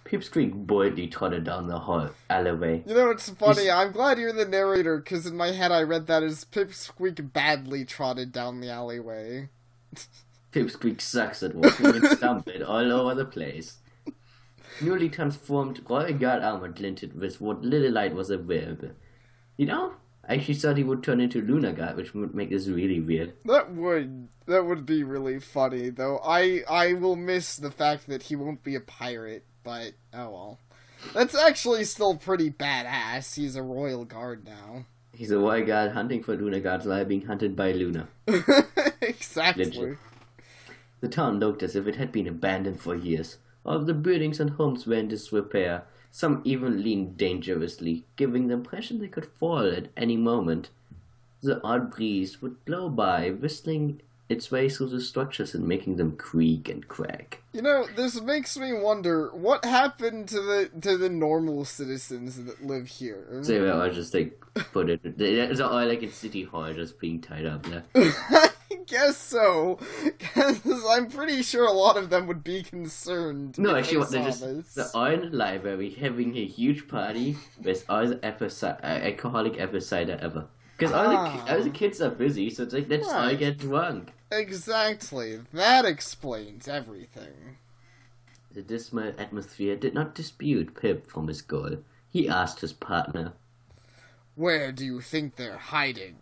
Pipsqueak boldly trotted down the hall alleyway. You know, it's funny. I'm glad you're the narrator, because in my head I read that as Pipsqueak badly trotted down the alleyway. Pipsqueak sucks at walking and stumbled all over the place. Newly transformed Royal Guard armor glinted with what little light was available. You know, I actually thought he would turn into Lunar Guard, which would make this really weird. That would be really funny, though. I will miss the fact that he won't be a pirate, but oh well. That's actually still pretty badass. He's a Royal Guard now. He's a Royal Guard hunting for Lunar Guards while being hunted by Luna. Exactly. Legit. The town looked as if it had been abandoned for years. All of the buildings and homes were in disrepair. Some even leaned dangerously, giving the impression they could fall at any moment. The odd breeze would blow by, whistling its way through the structures and making them creak and crack. You know, this makes me wonder what happened to the normal citizens that live here. They were all just put it. They're all in City Hall, just being tied up there. I guess so, because I'm pretty sure a lot of them would be concerned. No, actually, they're all in the library having a huge party with all the alcoholic apple cider ever. Because all the kids are busy, so it's let's all get drunk. Exactly. That explains everything. The dismal atmosphere did not dispute Pip from his goal. He asked his partner, "Where do you think they're hiding?"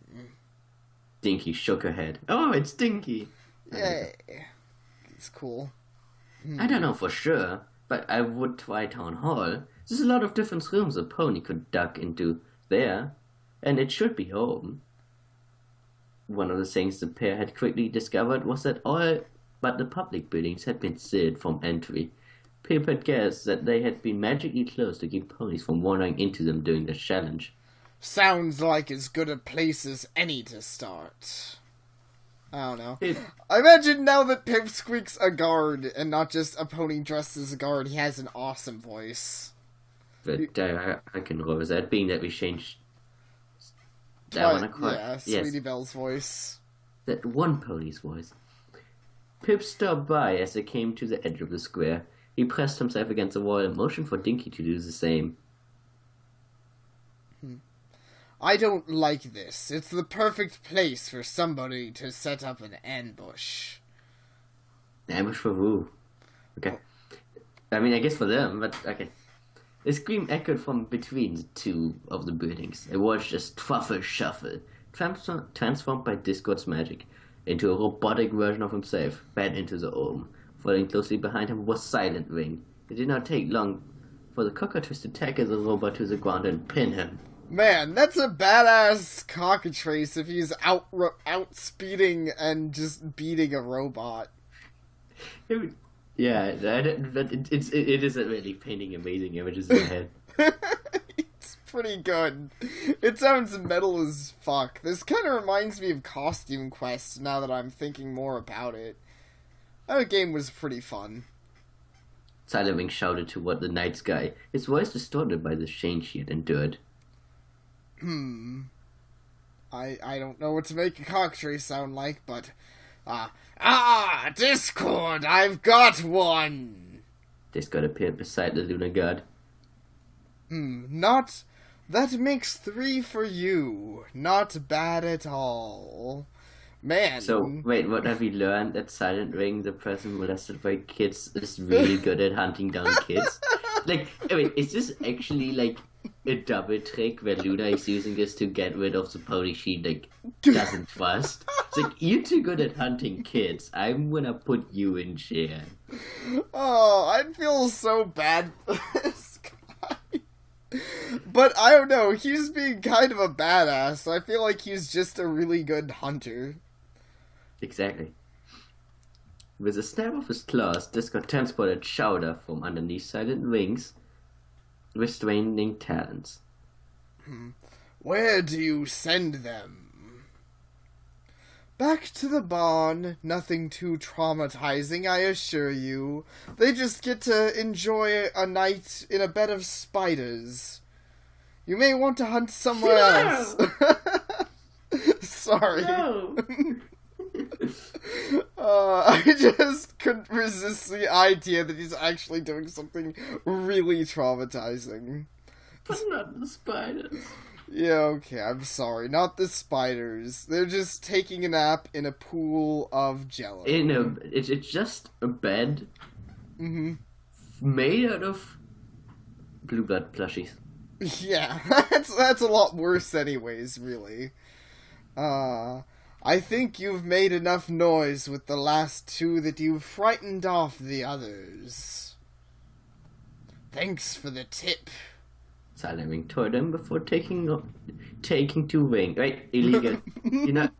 Dinky shook her head. Oh, it's Dinky. Yay. It's cool. I don't know for sure, but I would try Town Hall. There's a lot of different rooms a pony could duck into there, and it should be home. One of the things the pair had quickly discovered was that all but the public buildings had been sealed from entry. Pip had guessed that they had been magically closed to keep ponies from wandering into them during the challenge. Sounds like as good a place as any to start. I don't know. I imagine now that Pipsqueak's a guard and not just a pony dressed as a guard, he has an awesome voice. But I can roll with that, being that we changed that one across. Yeah, Sweetie Belle's voice. That one pony's voice. Pip stopped by as they came to the edge of the square. He pressed himself against the wall and motioned for Dinky to do the same. I don't like this. It's the perfect place for somebody to set up an ambush. Ambush for who? Okay. I mean, I guess for them, but okay. A scream echoed from between two of the buildings. A voice just truffle shuffle, transformed by Discord's magic into a robotic version of himself, bent into the Ohm. Following closely behind him was Silent Ring. It did not take long for the cockatrice to tackle the robot to the ground and pin him. Man, that's a badass cockatrice if he's outspeeding and just beating a robot. Yeah, but it isn't really painting amazing images in my head. It's pretty good. It sounds metal as fuck. This kind of reminds me of Costume Quest now that I'm thinking more about it. That game was pretty fun. Silent Ring shouted toward the night sky, his voice distorted by the change he had endured. I don't know what to make a cockatrice sound like, but... Discord, I've got one! Discord appeared beside the Lunar God. That makes 3 for you. Not bad at all. Man. So, wait, what have we learned? That Silent Ring, the person molested by kids, is really good at hunting down kids? Is this actually, a double trick where Luna is using this to get rid of the pony she, doesn't trust? It's you're too good at hunting kids. I'm gonna put you in jail. Oh, I feel so bad for this guy. But I don't know, he's being kind of a badass. I feel like he's just a really good hunter. Exactly. With a snap of his claws, Discord transported Chowder from underneath Silent Ring's restraining talons. Where do you send them? Back to the barn. Nothing too traumatizing, I assure you. They just get to enjoy a night in a bed of spiders. You may want to hunt somewhere else. Sorry. No. I just couldn't resist the idea that he's actually doing something really traumatizing. But not the spiders. Yeah, okay, I'm sorry. Not the spiders. They're just taking a nap in a pool of jello. It's just a bed made out of blue blood plushies. Yeah, that's a lot worse anyways, really. I think you've made enough noise with the last two that you've frightened off the others. Thanks for the tip. Silent toward them before taking to wing. Right, illegal.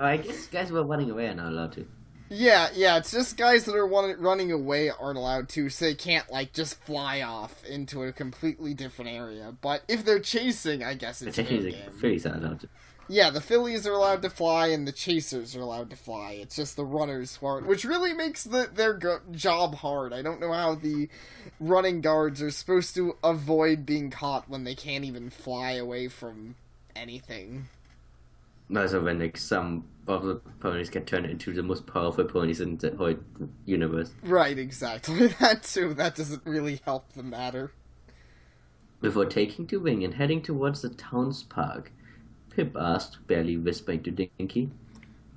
I guess guys who are running away are not allowed to. Yeah, it's just guys that are running away aren't allowed to, so they can't, just fly off into a completely different area. But if they're chasing, I guess it's fair game. The fillies are allowed to. Yeah, the fillies are allowed to fly, and the chasers are allowed to fly. It's just the runners who aren't, which really makes their job hard. I don't know how the running guards are supposed to avoid being caught when they can't even fly away from anything. Also, when some of the ponies get turned into the most powerful ponies in the whole universe. Right, exactly. That too. That doesn't really help the matter. Before taking to wing and heading towards the town's park, Pip asked, barely whispering to Dinky,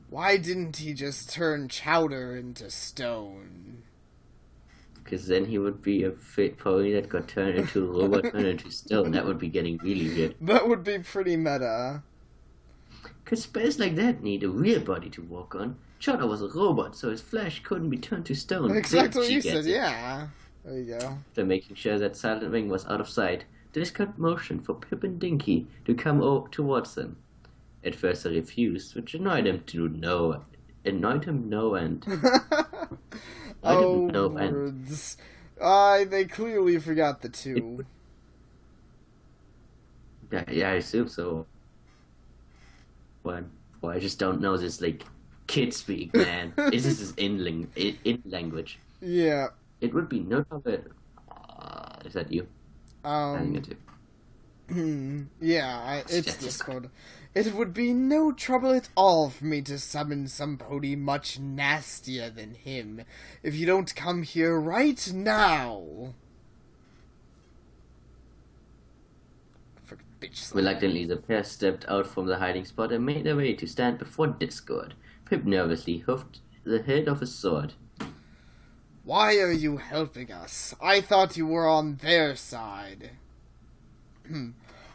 "Why didn't he just turn Chowder into stone?" Because then he would be a fit pony that got turned into a robot turned into stone. That would be getting really good. That would be pretty meta. Because spells like that need a real body to walk on. Chowder was a robot, so his flesh couldn't be turned to stone. Exactly what you said, yeah. There you go. After making sure that Silent Wing was out of sight, Discord motioned for Pip and Dinky to come towards them. At first they refused, which annoyed him no end. Words. They clearly forgot the two. Yeah, I assume so. Well, I just don't know this, kid speak, man. This is in language. Yeah. It would be no trouble. Is that you? It's Discord. It would be no trouble at all for me to summon some pony much nastier than him, if you don't come here right now. Reluctantly, the pair stepped out from the hiding spot and made their way to stand before Discord. Pip nervously hoofed the hilt of his sword. Why are you helping us? I thought you were on their side.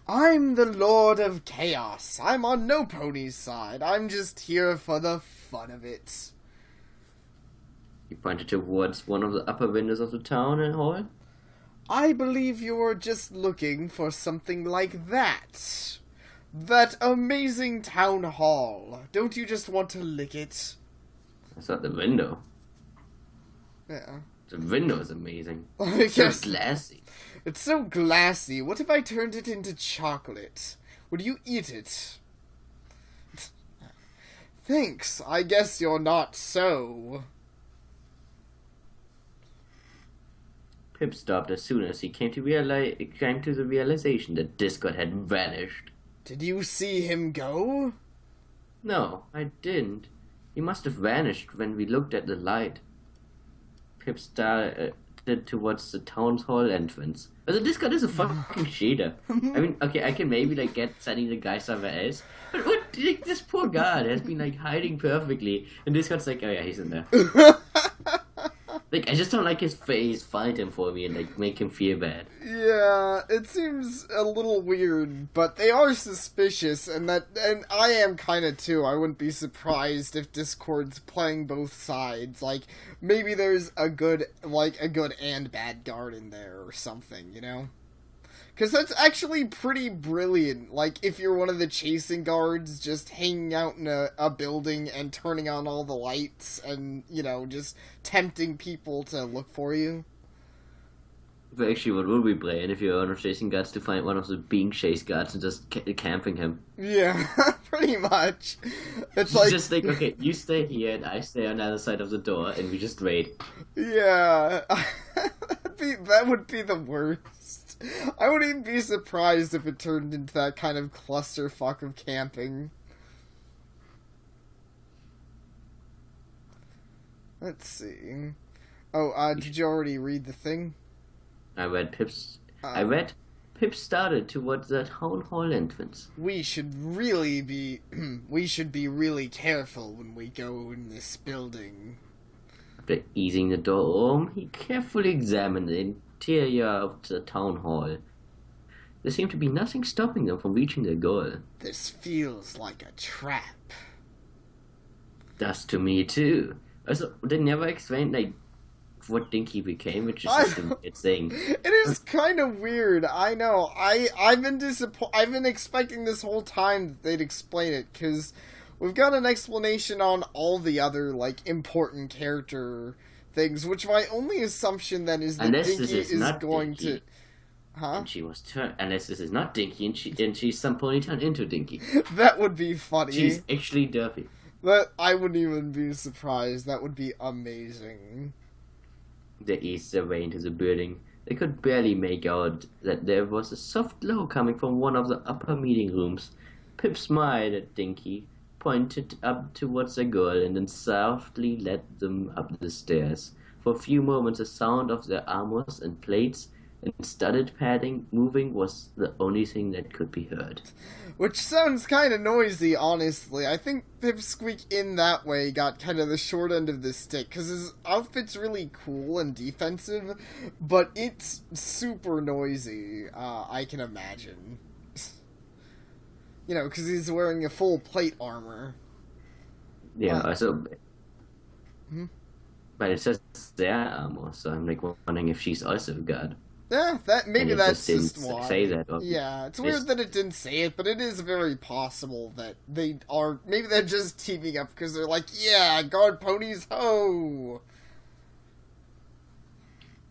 I'm the Lord of Chaos. I'm on no pony's side. I'm just here for the fun of it. He pointed towards one of the upper windows of the town and hall. I believe you're just looking for something like that. That amazing town hall. Don't you just want to lick it? That's not the window. Yeah. The window is amazing. It's so glassy. It's so glassy. What if I turned it into chocolate? Would you eat it? Thanks. I guess you're not so. Pip stopped as soon as he came to the realization that Discord had vanished. Did you see him go? No, I didn't. He must have vanished when we looked at the light. Pip started towards the town hall entrance. Also, Discord is a fucking cheater. I mean, okay, I can maybe get sending the guy somewhere else, but this poor guard has been hiding perfectly, and Discord's oh yeah, he's in there. I just don't like his face. Find him for me and make him feel bad. Yeah, it seems a little weird, but they are suspicious, and I am kind of too. I wouldn't be surprised if Discord's playing both sides. Maybe there's a good and bad guard in there or something, you know? Because that's actually pretty brilliant. If you're one of the chasing guards just hanging out in a building and turning on all the lights and, just tempting people to look for you. But actually, what would be brilliant if you're one of chasing guards to find one of the being chased guards and just camping him? Yeah, pretty much. It's just okay, you stay here and I stay on the other side of the door and we just wait. Yeah, that would be the worst. I wouldn't even be surprised if it turned into that kind of clusterfuck of camping. Let's see. Oh, did you already read the thing? I read Pip started towards the town hall entrance. We should really be really careful when we go in this building. After easing the door open, he carefully examined the interior of the town hall. There seemed to be nothing stopping them from reaching their goal. This feels like a trap. Does to me too. Also, they never explained what Dinky became, which is just a weird thing. It is kind of weird. I know. I've been expecting this whole time that they'd explain it, because we've got an explanation on all the other important character things. Which my only assumption then is that Dinky is going Dinky. to. Huh? And she was unless this is not Dinky, and she's some pony turned into Dinky. That would be funny. She's actually Duffy. But I wouldn't even be surprised. That would be amazing. They eased their way into the building. They could barely make out that there was a soft glow coming from one of the upper meeting rooms. Pip smiled at Dinky, pointed up towards the girl, and then softly led them up the stairs. For a few moments, the sound of their armors and plates and studded padding moving was the only thing that could be heard. Which sounds kind of noisy, honestly. I think Pipsqueak in that way got kind of the short end of the stick, because his outfit's really cool and defensive, but it's super noisy, I can imagine. Because he's wearing a full plate armor. Yeah, but it says their armor, so I'm wondering if she's also a god. Yeah, that's just why. Say that. Yeah, it's weird that it didn't say it, but it is very possible that maybe they're just teaming up because they're like, yeah, guard ponies, ho!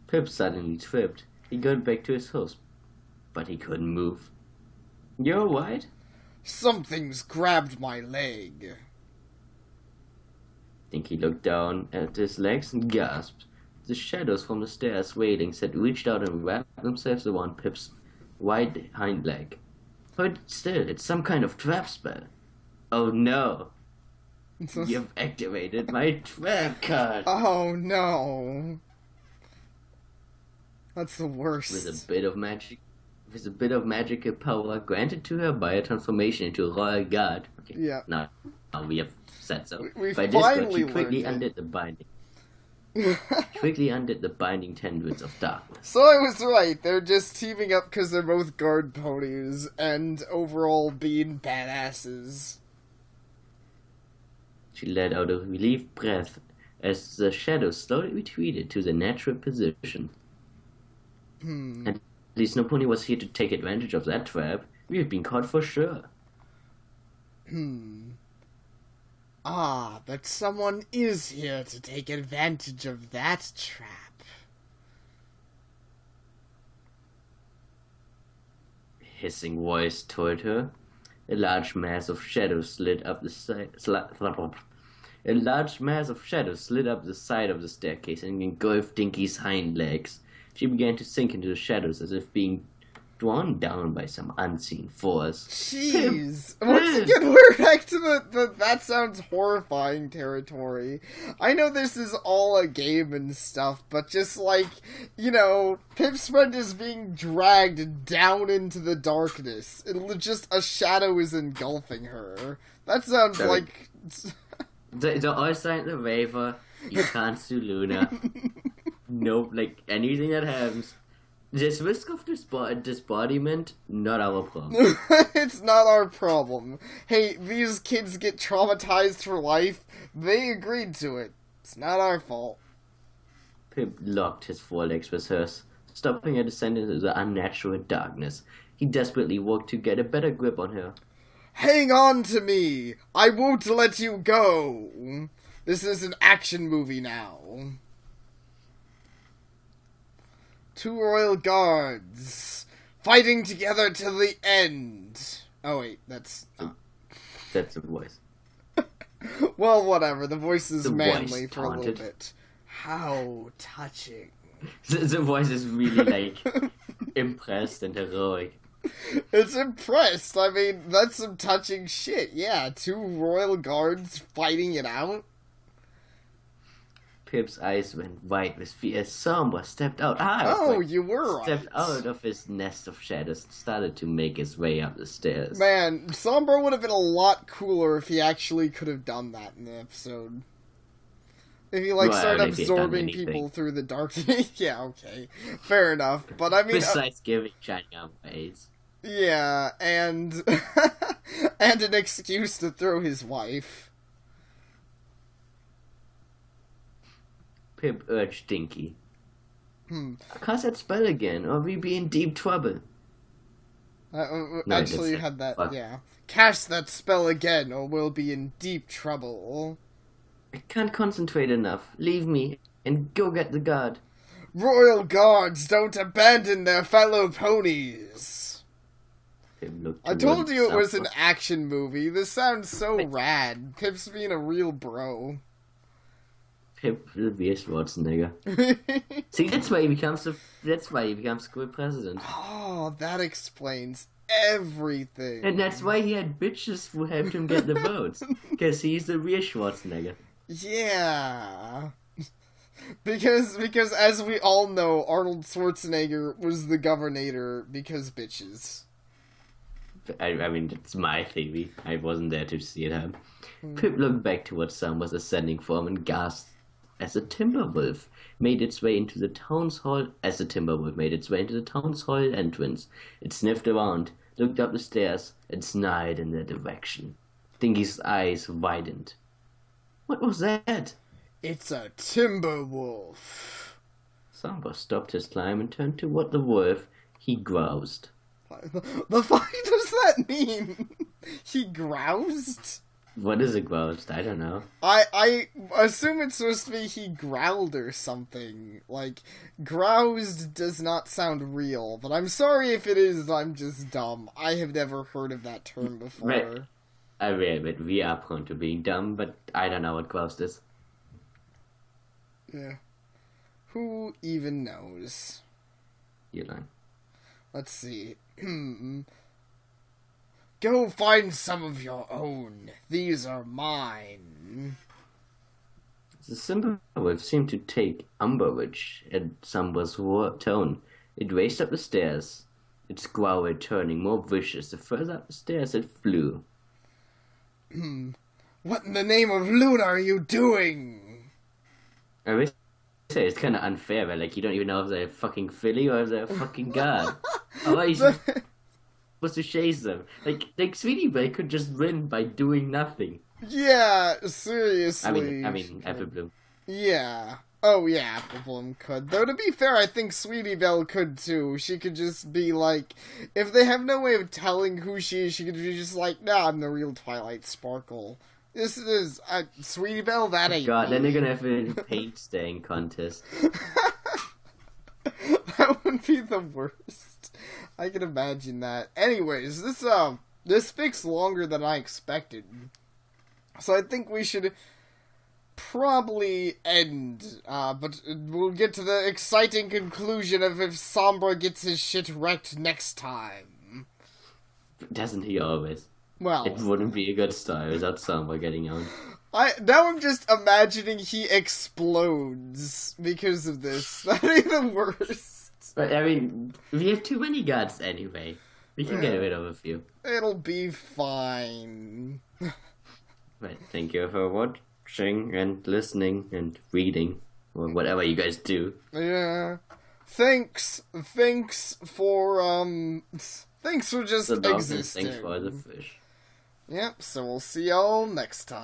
Pip suddenly tripped. He got back to his horse, but he couldn't move. You're alright? Something's grabbed my leg. Dinky looked down at his legs and gasped. The shadows from the stairs railings had reached out and wrapped themselves around Pip's wide hind leg. But still, it's some kind of trap spell. Oh no! You've activated my trap card! Oh no! That's the worst. With a bit of magical power granted to her by a transformation into a royal guard. Okay, yeah. Now we have said so. We By this point, she quickly undid the binding. Quickly undid the binding tendrils of darkness. So I was right. They're just teaming up because they're both guard ponies and overall being badasses. She let out a relieved breath as the shadows slowly retreated to their natural position. At least no pony was here to take advantage of that trap. We have been caught for sure. Ah, but someone is here to take advantage of that trap. Hissing voice told her. A large mass of shadows slid up the side. A large mass of shadows slid up the side of the staircase and engulfed Dinky's hind legs. She began to sink into the shadows as if being drawn down by some unseen force. Jeez. Once again, we're back to the that sounds horrifying territory. I know this is all a game and stuff, but just Pip's friend is being dragged down into the darkness. Just a shadow is engulfing her. That sounds like... The eyesight, the waver, you can't sue Luna. Nope, anything that happens... This risk of disbodiment, not our problem. It's not our problem. Hey, these kids get traumatized for life. They agreed to it. It's not our fault. Pip locked his forelegs with hers, stopping her descent into the unnatural darkness. He desperately worked to get a better grip on her. Hang on to me! I won't let you go! This is an action movie now. 2 royal guards fighting together to the end. Oh wait, that's the voice. Well, whatever. The voice is manly for taunted. A little bit. How touching. The voice is really impressed and heroic. It's impressed. I mean, that's some touching shit. Yeah, 2 royal guards fighting it out. Pip's eyes went wide with fear as Sombra stepped out. You were stepped right. out of his nest of shadows and started to make his way up the stairs. Man, Sombra would have been a lot cooler if he actually could have done that in the episode. If he, started absorbing people through the dark... Yeah, okay. Fair enough. But I mean... Besides giving shiny armor aids. Yeah, and... and an excuse to throw his wife. Pip urged Dinky. Cast that spell again, or we be in deep trouble. Actually, you had that, yeah. Cast that spell again, or we'll be in deep trouble. I can't concentrate enough. Leave me, and go get the guard. Royal guards don't abandon their fellow ponies. I told you it was an action movie. This sounds so rad. Pip's being a real bro. Pip will be a Schwarzenegger. See, that's why he becomes school president. Oh, that explains everything. And that's why he had bitches who helped him get the votes. Because he's the real Schwarzenegger. Yeah. Because as we all know, Arnold Schwarzenegger was the governor because bitches. I mean, it's my theory. I wasn't there to see it happen. Pip looked back to what Sam was ascending from and gasped as a timber wolf made its way into the town's hall. Entrance, it sniffed around, looked up the stairs, and snarled in their direction. Dinky's eyes widened. What was that? It's a timber wolf. Samba stopped his climb and turned toward the wolf. He groused. The fuck does that mean? He groused? What is a groused? I don't know. I assume it's supposed to be he growled or something. Like, groused does not sound real, but I'm sorry if it is, I'm just dumb. I have never heard of that term before. Right. I admit, we are prone to being dumb, but I don't know what groused is. Yeah. Who even knows? You know. Let's see. Go find some of your own. These are mine. The simple wolf seemed to take umbrage at Samba's tone. It raced up the stairs, its growl turning more vicious the further up the stairs it flew. What in the name of Luna are you doing? I wish say it's kind of unfair, but like you don't even know if they're a fucking filly or if they're a fucking guard. How are you supposed to chase them? Like Sweetie Belle could just win by doing nothing. Yeah, seriously. I mean, Apple Bloom. Yeah. Oh yeah, Apple Bloom could. Though to be fair, I think Sweetie Belle could too. She could just be like, if they have no way of telling who she is, she could be just like, nah, I'm the real Twilight Sparkle. This is Sweetie Belle. That ain't. God, me. then they're gonna have a paint stain contest. That would be the worst. I can imagine that. Anyways, this fixed longer than I expected, so I think we should probably end. But we'll get to the exciting conclusion of if Sombra gets his shit wrecked next time. Doesn't he always? Well, it wouldn't be a good start without Sombra getting out. Now I'm just imagining he explodes because of this. That'd be the worst. But I mean, we have too many guards anyway. We can get rid of a few. It'll be fine. Right, thank you for watching and listening and reading or whatever you guys do. Yeah. Thanks for just the dolphins, existing. thanks for the fish. Yep, so we'll see y'all next time.